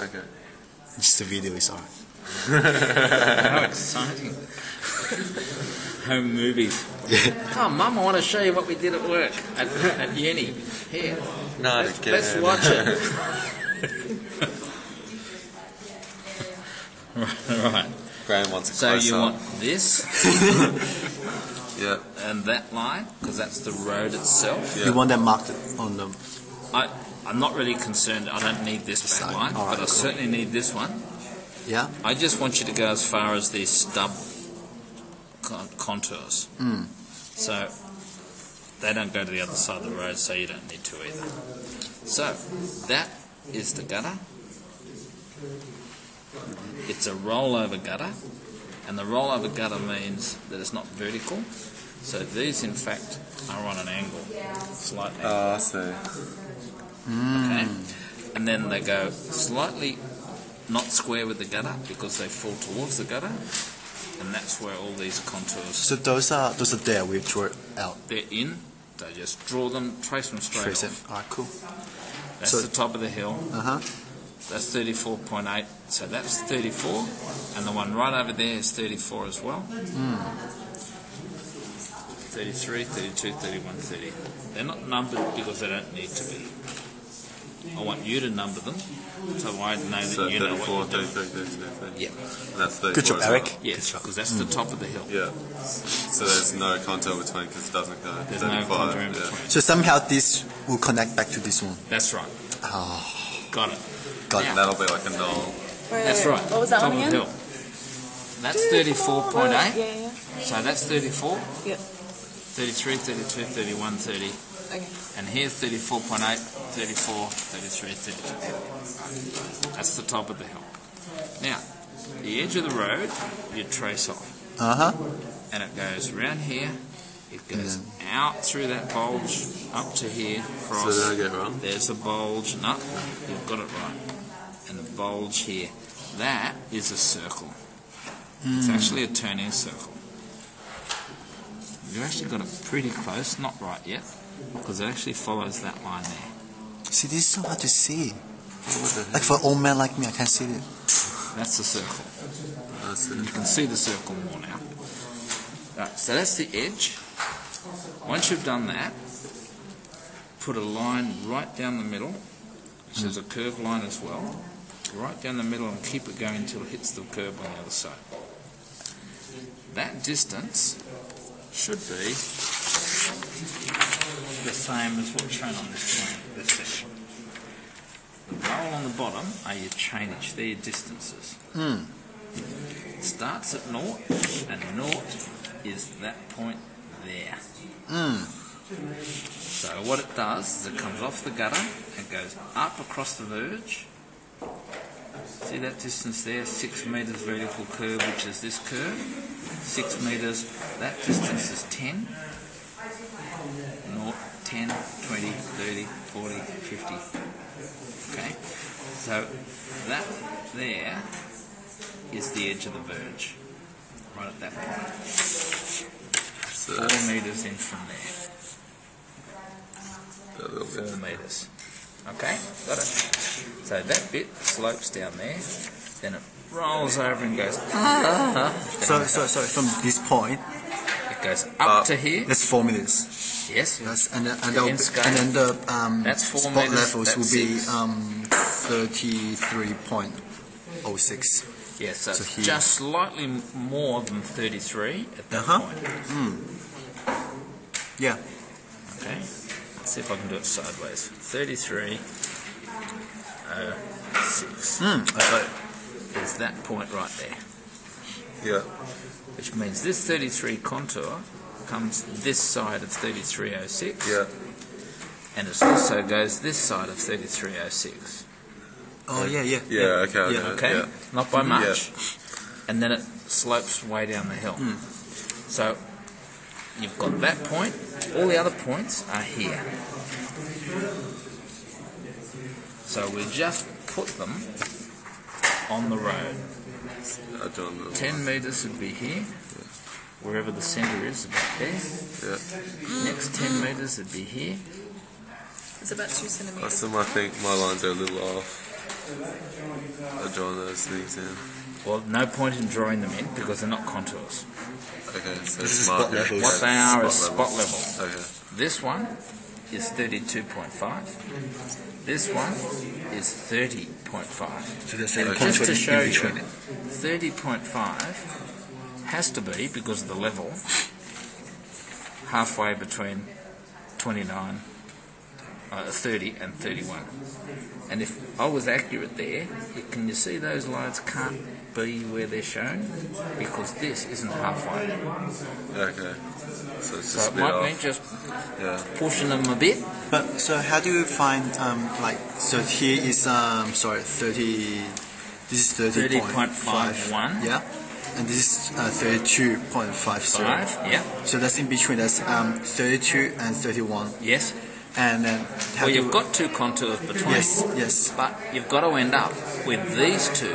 Okay. Just the video is alright. How exciting. Home movies. Oh, Mum, I want to show you what we did at work, at uni. Here. Not let's, again. let's watch it. Right. Graham wants a So close you up. want this Yeah. and that line, because that's the road itself. Yeah. You want that marked on the... I'm not really concerned. I don't need this back Side. line, All right, but I cool. certainly need this one. Yeah? I just want you to go as far as these stub contours. So they don't go to the other side of the road, so you don't need to either. So that is the gutter. It's a rollover gutter, and the rollover gutter means that it's not vertical. So these, in fact, are on an angle, slight angle. Oh, I see. Okay, and then they go slightly not square with the gutter because they fall towards the gutter, and that's where all these contours. So those are there, we draw it out. They're in. They just draw them, trace them straight Trace off. it. Alright, cool. That's So- the top of the hill. Uh-huh. That's 34.8. So that's 34, and the one right over there is 34 as well. 33, 32, 31, 30. They're not numbered because they don't need to be. I want you to number them, so I know that So you know 34, what you're doing. 33, 33. Yeah. And that's 34 Good job, as well. Eric. Yes, because that's the top of the hill. Yeah. So there's no contour between because it doesn't go. There's no 35, contour in yeah. between. So somehow this will connect back to this one. That's right. Oh, Got it. got Now, And that'll be like a null. That's right. What was that top one of again? the hill. That's 34.8. Yeah. So that's 34, Yep. 33, 32, 31, 30. Okay. And here's 34.8, 34, 33, 32. That's the top of the hill. Now, the edge of the road, you trace off. Uh-huh. And it goes around here. It goes out through that bulge, up to here, So across. did I get it wrong? There's a bulge. No, you've got it right. And the bulge here. That is a circle. It's actually a turning circle. You've actually got it pretty close, not right yet, because it actually follows that line there. See, this is so hard to see. Like for an old man like me, I can't see it. That's the circle. That's it. You can see the circle more now. Right, so that's the edge. Once you've done that, put a line right down the middle, which is a curved line as well, right down the middle, and keep it going until it hits the curve on the other side. That distance should be the same as what's shown on this line, this section. The roll on the bottom are your chainage, they're your distances. It starts at naught, and naught is that point there. So what it does is it comes off the gutter and goes up across the verge. See that distance there, 6 metres vertical curve, which is this curve. 6 metres, that distance is 10. 0, 10, 20, 30, 40, 50. Okay, so that there is the edge of the verge, right at that point. So 4 metres in from there. a little 4 bit. metres. Okay, got it. So that bit slopes down there, then it rolls over and goes So from this point, it goes up to here. that's 4 meters. Yes, Yes, and then the That's 4 spot meters, levels that's will be 33.06. yes, so So it's here. just slightly more than 33 at that point. Yeah. Okay, let's see if I can do it sideways. 33.06 I got it. is that point right there, Yeah. which means this 33 contour comes this side of 33.06, Yeah. and it also goes this side of 33.06. Oh yeah. Yeah. Okay. I Yeah. know. Okay, Yeah. not by much, and then it slopes way down the hill. So you've got that point. All the other points are here. So we just put them on the road. I don't know. 10 metres would be here, wherever the centre is, about there. Yeah. Next 10 metres would be here. It's about 2 centimeters. I think my lines are a little off. drawing those things in. Well, no point in drawing them in because they're not contours. Okay, so This is spot markers. levels. What they are is spot level. Okay. This one is 32.5. This one is 30.5. So there's a And contour just to show in you, between it. 30.5 has to be, because of the level, halfway between 30 and 31. And if I was accurate there, can you see those lines can't be where they're shown? Because this isn't halfway. Okay. So it's So just it a bit might off. mean just Yeah. pushing them a bit. But so how do you find like so here is sorry 30. This is 30.51. 30.51. Yeah. And this is 32.50. 5, yeah. So that's in between. That's 32 and 31. Yes. And then how Well, do you've got two contours between. yes. But you've got to end up with these two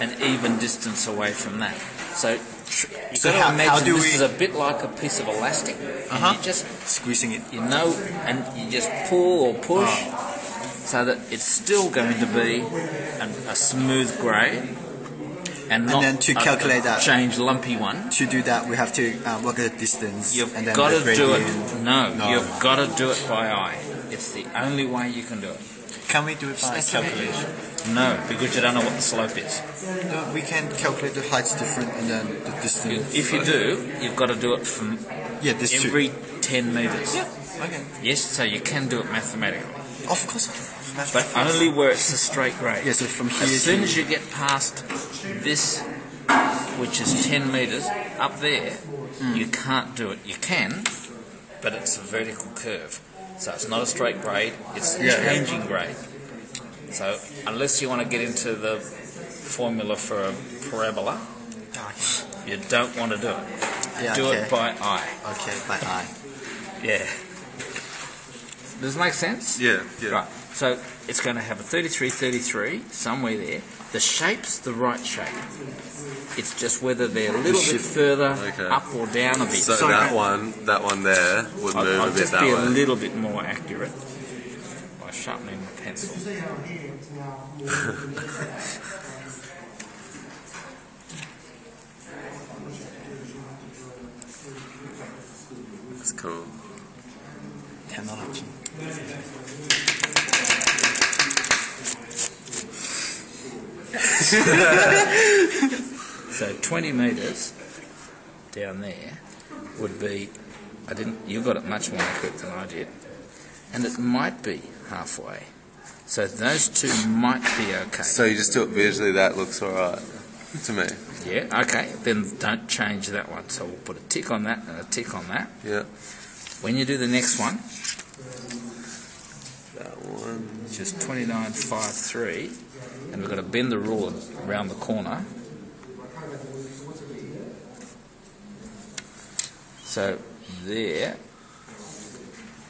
an even distance away from that. So you've So got to how imagine do this we- is a bit like a piece of elastic. And you just, Squeezing it. and you just pull or push so that it's still going to be a smooth grade and not then to calculate that- change lumpy one. To do that, we have to work at a distance. You've and then got the to do it. gradient. No, No. you've got to do it by eye. It's the only way you can do it. Can we do it by calculation? No, because you don't know what the slope is. No, we can calculate the heights different and then the distance. If you do, you've got to do it from Yeah, this every 10 metres. two. Okay. Yes, so you can do it mathematically. Of course. But only where it's a straight grade. Yeah, so from here As soon to- as you get past this, which is 10 metres, up there, you can't do it. You can, but it's a vertical curve. So it's not a straight grade, it's changing grade. So unless you want to get into the formula for a parabola, you don't want to do it. Yeah, Do okay. it by eye. Okay, by eye. Yeah. Does it make sense? Yeah. Right. So it's going to have a 33, 33, somewhere there. The shape's the right shape. It's just whether they're a little bit further up or down a bit. So that one there would move I'll a bit just that be way. a little bit more accurate by sharpening the pencil. That's cool. Technology. So 20 metres down there would be, you got it much more accurate than I did, and it might be halfway. So those two might be okay. So you just do it visually, that looks alright to me. Yeah, okay, then don't change that one. So we'll put a tick on that and a tick on that. Yeah. When you do the next one, That one. which is 29.53, and we've got to bend the ruler around the corner. So there,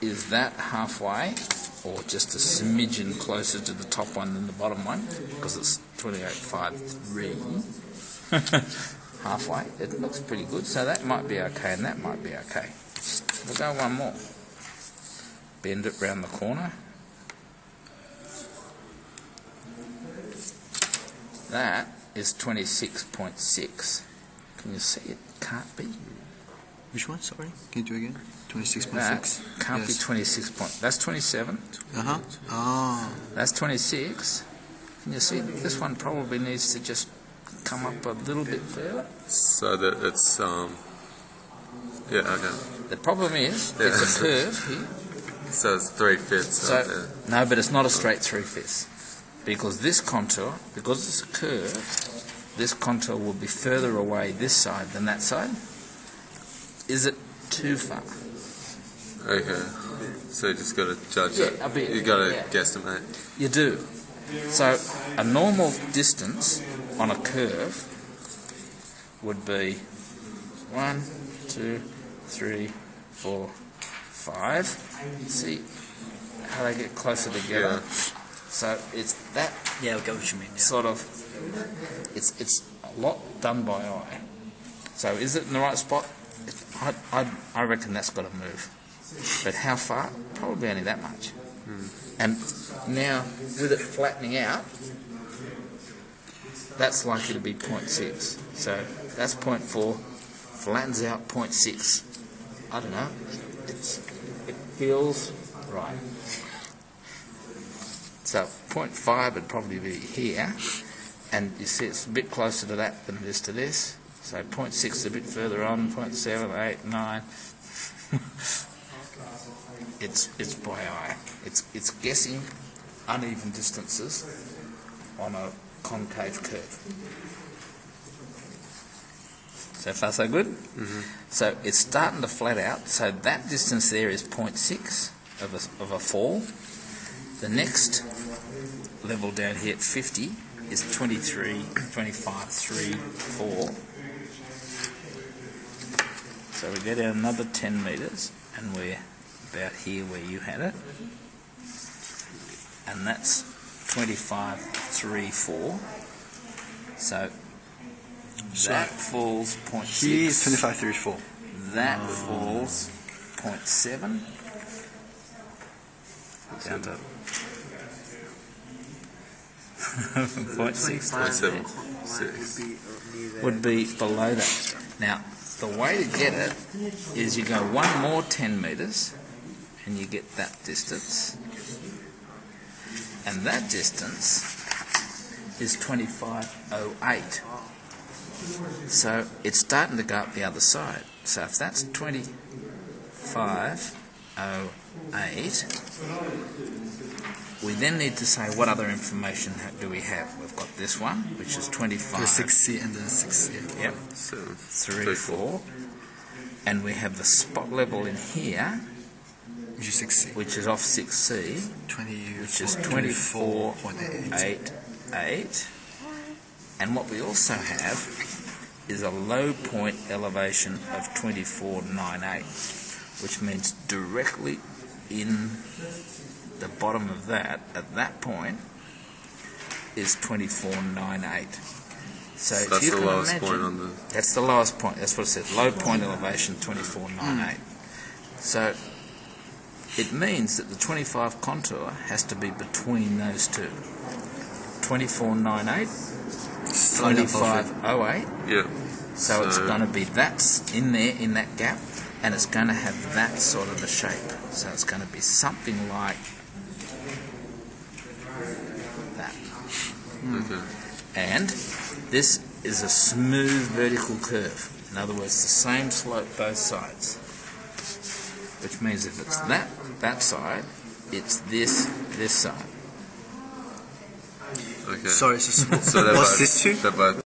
is that halfway, or just a smidgen closer to the top one than the bottom one? Because it's 28.53. Halfway. It looks pretty good, so that might be okay, and that might be okay. We'll go one more. Bend it round the corner. That is 26.6. Can you see it? Can't be. Which one? Sorry. Can you do again? 26.6. That can't be 26 point. That's 27. Uh-huh. Oh. That's 26. Can you see? This one probably needs to just come up a little bit further. So that it's yeah, okay. The problem is, it's a curve here. So it's 3/5. So, no, but it's not a straight 3/5. Because this contour, because it's a curve, this contour will be further away this side than that side. Is it too far? Okay. So you just got to judge Yeah, it. a bit, You got to yeah. guesstimate. You do. So a normal distance on a curve would be 1, 2, 3, 4, 5. See how they get closer together? Yeah. So it's that Yeah, I get what you mean. Yeah. sort of, it's a lot done by eye. So is it in the right spot? I reckon that's got to move. But how far? Probably only that much. And Now, with it flattening out, that's likely to be 0.6. So that's 0.4, flattens out 0.6. I don't know. It feels right. So 0.5 would probably be here, and you see it's a bit closer to that than it is to this. So 0.6 is a bit further on, 0.7, 8, 9. It's by eye. It's guessing uneven distances on a concave curve. So far so good? Mm-hmm. So it's starting to flat out. So that distance there is 0.6 of a fall. The next level down here at 50 is 23, 25, 3, 4. So we go down another 10 metres and we're about here where you had it. And that's 25, 3, 4. So that falls 0.6. Here's 25, 3, 4. That falls 0.7. Down to 0.6 would be below that. Now, the way to get it is you go one more 10 metres and you get that distance. And that distance is 25.08. So it's starting to go up the other side. So if that's 25.08, we then need to say what other information do we have. We've got this one, which is 25. The 6C and then 6C. Yep. 3, 4. And we have the spot level in here, Which is 6C. which is off 6C, which is 24.88. And what we also have is a low point elevation of 24.98, which means directly in the bottom of that, at that point, is 24.98. So if that's you the can lowest imagine, point on the... that's the lowest point. That's what it says. Low point elevation 24.98. So it means that the 25 contour has to be between those two. 24.98, 25.08. Yeah. So it's going to be that's in there, in that gap, and it's going to have that sort of a shape. So it's going to be something like that. Okay. And this is a smooth vertical curve. In other words, the same slope both sides. Which means if it's that side, it's this side. Okay. Sorry, so So what's this to? they're both